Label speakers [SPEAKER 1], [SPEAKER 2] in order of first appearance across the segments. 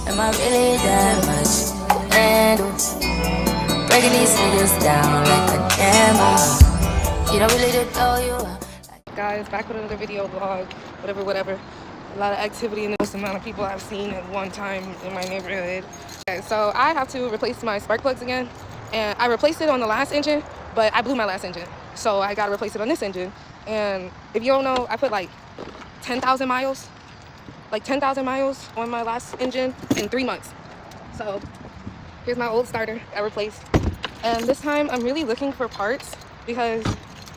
[SPEAKER 1] Am I really that much? And breaking these niggas down like a camel. You don't really know you are.
[SPEAKER 2] Guys, back with another video vlog, whatever. A lot of activity in this amount of people I've seen at one time in my neighborhood. Okay, so I have to replace my spark plugs again, and I replaced it on the last engine, but I blew my last engine, so I gotta replace it on this engine. And if you don't know, I put like 10,000 miles on my last engine in 3 months. So here's my old starter I replaced, and this time I'm really looking for parts because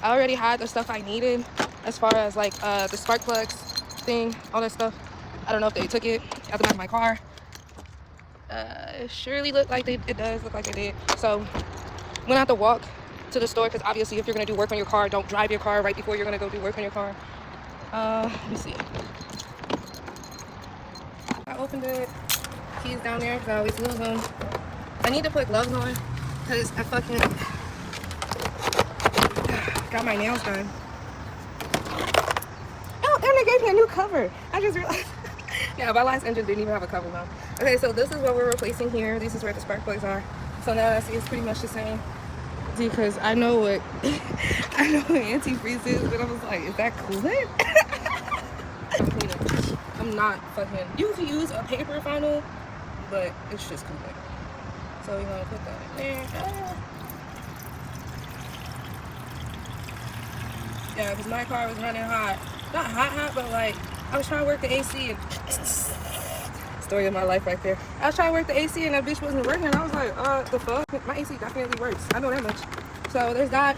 [SPEAKER 2] I already had the stuff I needed as far as like the spark plugs thing, all that stuff. I don't know if they took it out the back of my car. It surely looked like it does look like it did. So I'm gonna have to walk to the store because obviously if you're gonna do work on your car, don't drive your car right before you're gonna go do work on your car. Let me see. I opened it. Keys down there because I always lose them. I need to put gloves on because I fucking got my nails done. Oh, and they gave me a new cover. I just realized. Yeah, my last engine didn't even have a cover on. Okay, so this is what we're replacing here. This is where the spark plugs are. So now I see it's pretty much the same. Because I know what antifreeze is, but I was like, is that coolant? I'm cleaning. I'm not fucking. You can use a paper funnel, but it's just coolant. So we're gonna put that in there. Yeah, because my car was running hot. Not hot, but like I was trying to work the AC and story of my life right there. I was trying to work the AC and that bitch wasn't working. I was like, the fuck? My AC definitely works. I know that much. So there's that.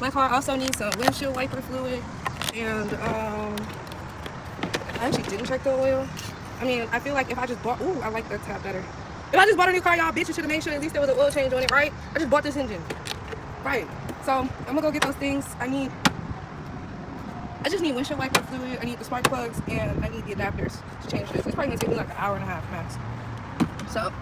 [SPEAKER 2] My car also needs some windshield wiper fluid, and I actually didn't check the oil. I mean, I feel like if I just bought, I like that tab better. If I just bought a new car, y'all bitches should have made sure at least there was an oil change on it, right? I just bought this engine, right? So I'm gonna go get those things. I just need windshield wiper fluid, I need the spark plugs, and I need the adapters to change this. It's probably gonna take me like an hour and a half max. So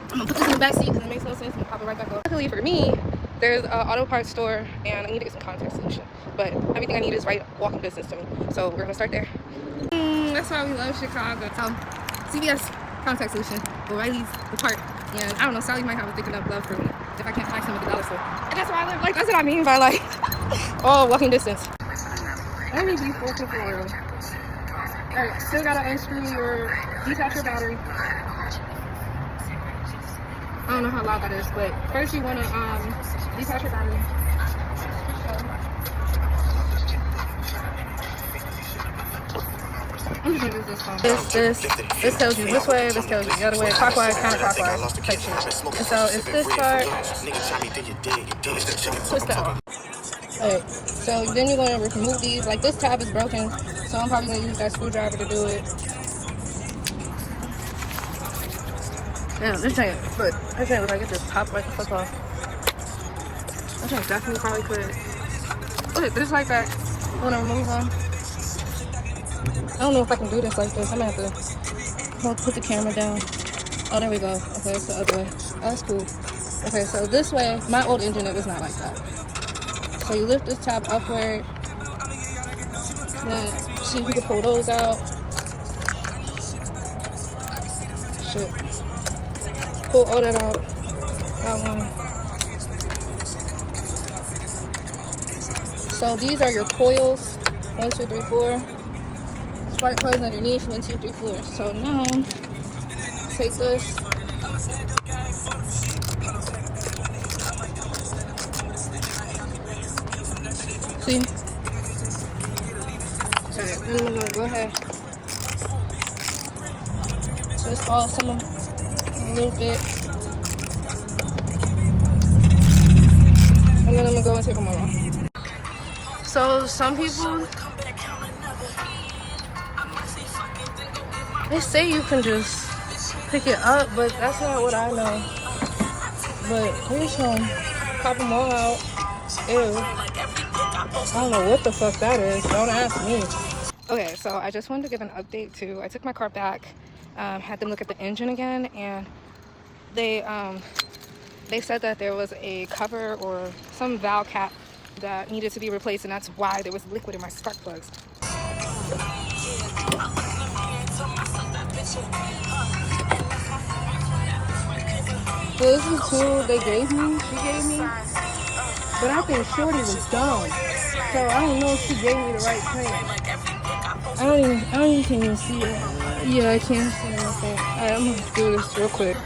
[SPEAKER 2] I'm gonna put this in the back seat because it makes no sense. I'm gonna pop it right back up. Luckily for me, there's an auto parts store and I need to get some contact solution. But everything I need is right walking distance to me. So we're gonna start there. That's why we love Chicago. So CVS contact solution, O'Reilly's the part. And I don't know, Sally might have a thick enough love for me if I can't find some at the dollar store. And that's where I live. Like, that's what I mean by like, walking distance. Let me be full for oil. Alright, still gotta unscrew detach your battery. I don't know how loud that is, but first you wanna detach your battery. I'm just gonna use this phone. This tells you which way, this tells you the other way, clockwise, counterclockwise type shit. And so it's this part. Twist that off. Alright, so then you're going to remove these. Like, this tab is broken, so I'm probably going to use that screwdriver to do it. Damn, this ain't look like it just popped right the fuck off. This ain't definitely probably could. Look, just like that. I want to remove them. I don't know if I can do this like this. I'm going to have to put the camera down. Oh, there we go. Okay, it's the other way. Oh, that's cool. Okay, so this way, my old engine, it was not like that. So you lift this tab upward. Then see if you can pull those out. Shit. Pull all that out. That one. So these are your coils. 1, 2, 3, 4. Spark plugs underneath. 1, 2, 3, 4. So now, take this. See? Alright, then I'm gonna go ahead. Twist off some of a little bit. And then I'm gonna go and take them all off. So some people, they say you can just pick it up, but that's not what I know. But here's some. Pop them all out. Ew. I don't know what the fuck that is. Don't ask me. Okay, so I just wanted to give an update too. I took my car back, had them look at the engine again, and they said that there was a cover or some valve cap that needed to be replaced, and that's why there was liquid in my spark plugs. So this is who they gave me. She gave me. But I think Shorty was dumb. So I don't know if she gave me the right thing. I don't even can't even see it. Yeah, I can't see anything. Alright, I'm gonna do this real quick.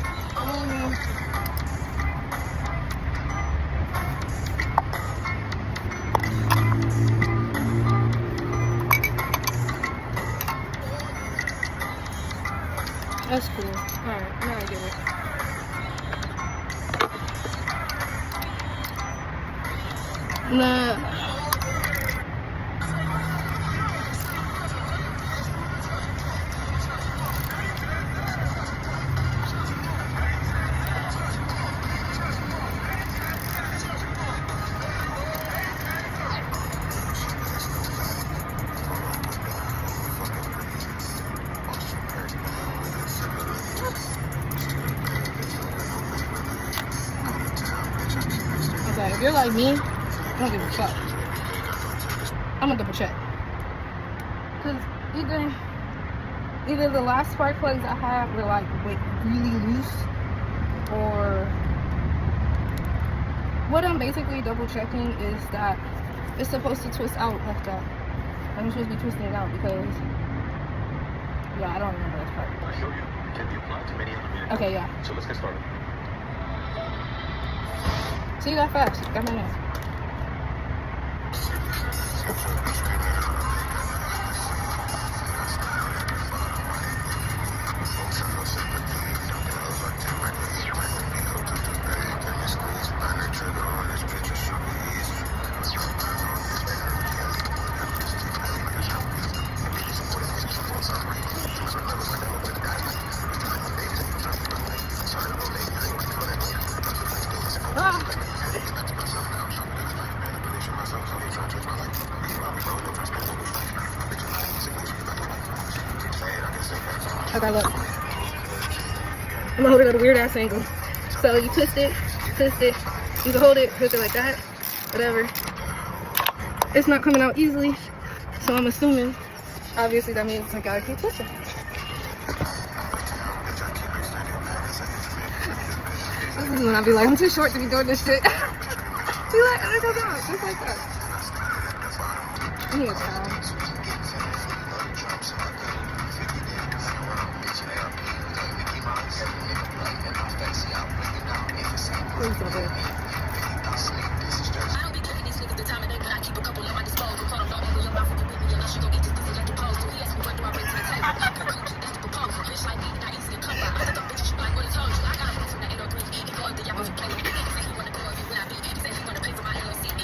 [SPEAKER 2] That's cool. Alright, now I get it. Nah. Okay, if you're like me, I don't give a fuck. I'm gonna double check. Cause either the last spark plugs I had were like really loose, or what I'm basically double checking is that it's supposed to twist out like that. I'm supposed to be twisting it out because yeah, I don't remember that part.
[SPEAKER 3] I show you. Can be applied to many other vehicles.
[SPEAKER 2] Okay, yeah.
[SPEAKER 3] So let's get started.
[SPEAKER 2] See that fast? Got my name. Okay, look. I'm gonna hold it at a weird ass angle. So you twist it. You can hold it, twist it like that, whatever. It's not coming out easily, so I'm assuming, obviously that means I gotta keep twisting. This is when I be like, I'm too short to be doing this shit. Be like, oh, go down, just like that. I need a towel. Please don't do it.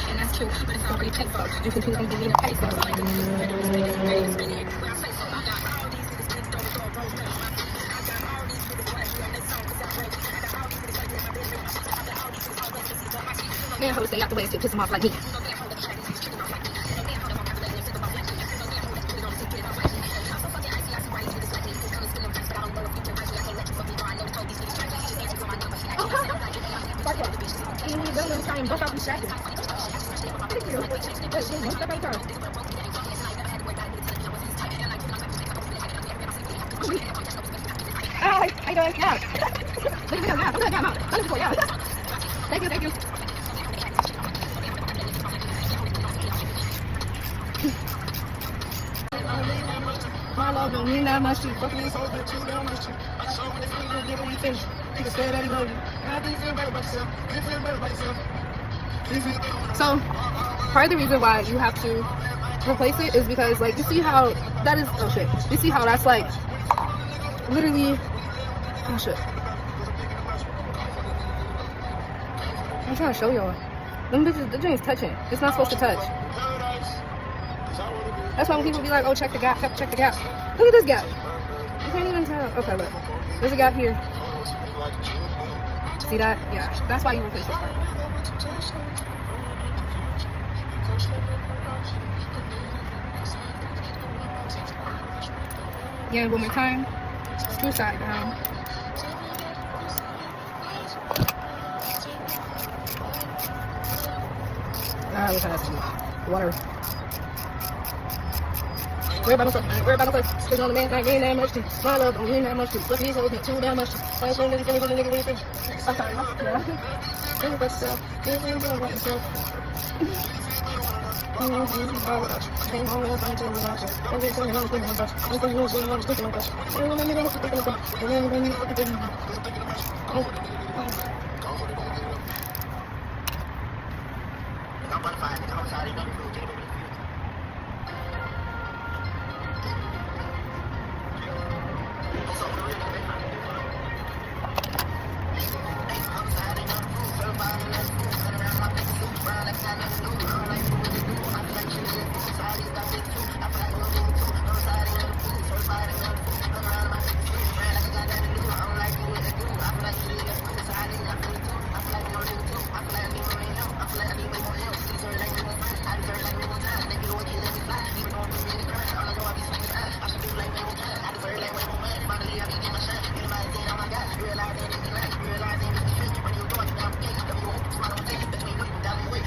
[SPEAKER 2] And that's true, but it's already paid for. You can do anything you pay for. Man, hoes stay out the way to piss them off like me. Hi, how you doing? Yeah. Thank you. My love don't mean that much to you. Fucking these hoes that you don't much to you. I saw when this nigga get when you finish. You can say that he love you. And I think you feel better about yourself. You feel better about yourself. So, part of the reason why you have to replace it is because, like, you see how that is, oh shit. You see how that's like, literally, oh shit. I'm trying to show y'all. Them bitches, the joint's touching. It's not supposed to touch. That's why when people be like, oh, check the gap, check the gap. Look at this gap. You can't even tell. Okay, look. There's a gap here. See that? Yeah. That's why you replace this part. Again, one more time. Screw side down. Look how that's water. Worry about myself, worry about my face. Cause on the man like ain't that much to my love, don't mean that much to look at these hoes, ain't too damn much to I just want to nigga, nigga, really think. I'm sorry, yeah. Think about yourself, think about yourself.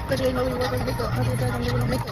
[SPEAKER 2] But you know we were going to make it. I'm going to make it.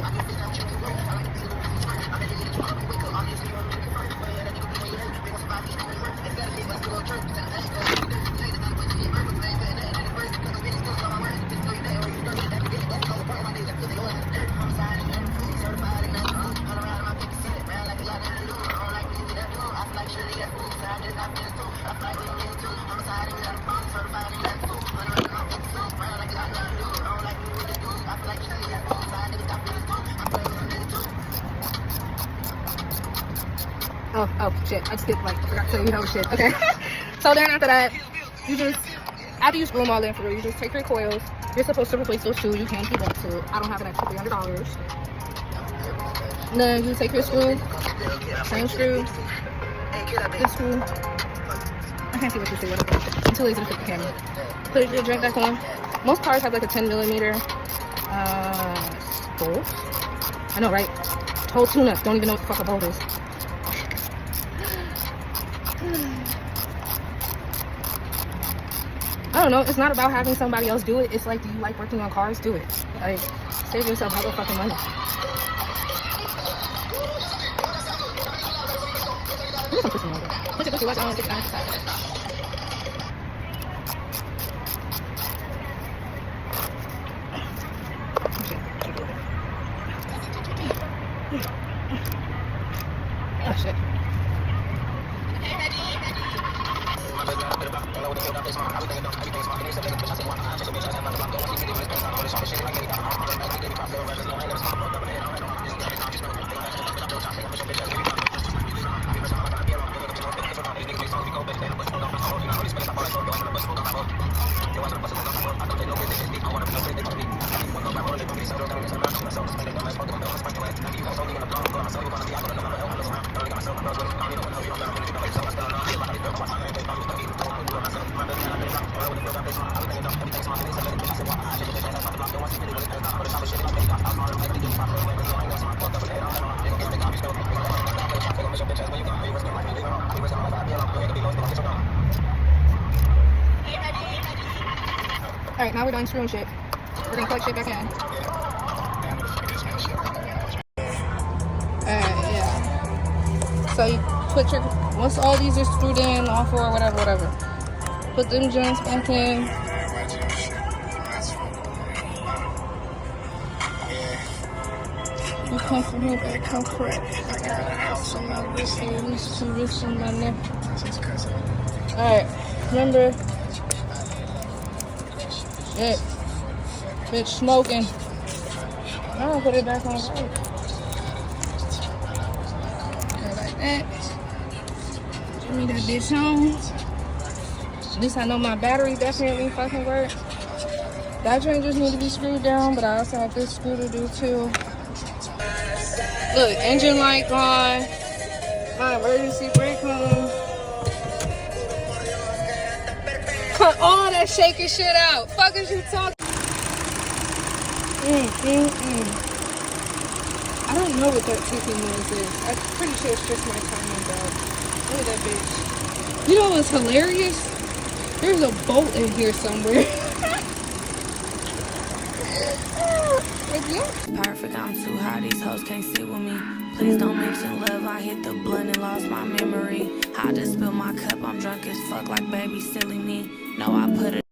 [SPEAKER 2] Oh shit, I just did like, forgot to tell you shit. Okay. So then after that, you just, after you screw them all in for real, you just take your coils. You're supposed to replace those two, you can if you want to. I don't have an extra $300. And then you take your screw, same screw, this screw. I can't see what you see, whatever. I'm too lazy to put the camera. Put your drink back on. Most cars have like a 10mm bolt. I know, right? Whole tuna, don't even know what the fuck a bolt is. I don't know, it's not about having somebody else do it. It's like, do you like working on cars? Do it. Like, save yourself all the fucking money. There's some pussy on there. Put your pussy watch on, get your eyes inside. Oh shit. Alright, now we're doing screwing shit. We're gonna plug shit back in. Alright, yeah. So you put your, once all these are screwed in, all four, whatever. Put them joints back in. You come from here, better come correct. I got a house on my wrist, and at least 2 wrists on my neck. Alright, remember. Shit. Bitch smoking. I don't put it back on right. Like that. Give me that bitch home. At least I know my battery definitely fucking works. That joint just need to be screwed down, but I also have this screw to do too. Look, engine light on. My emergency brake on. Cut all that shaking shit out. Fuck is you talking? I don't know what that TP noise is. I'm pretty sure it's just my timing belt. Look at that bitch. You know what's hilarious? There's a bolt in here somewhere.
[SPEAKER 1] Perfect, I'm too high, these hoes can't sit with me.
[SPEAKER 4] Please don't mention love. I hit the blunt and lost my memory. I just spilled my cup. I'm drunk as fuck like baby silly me. No, I put it.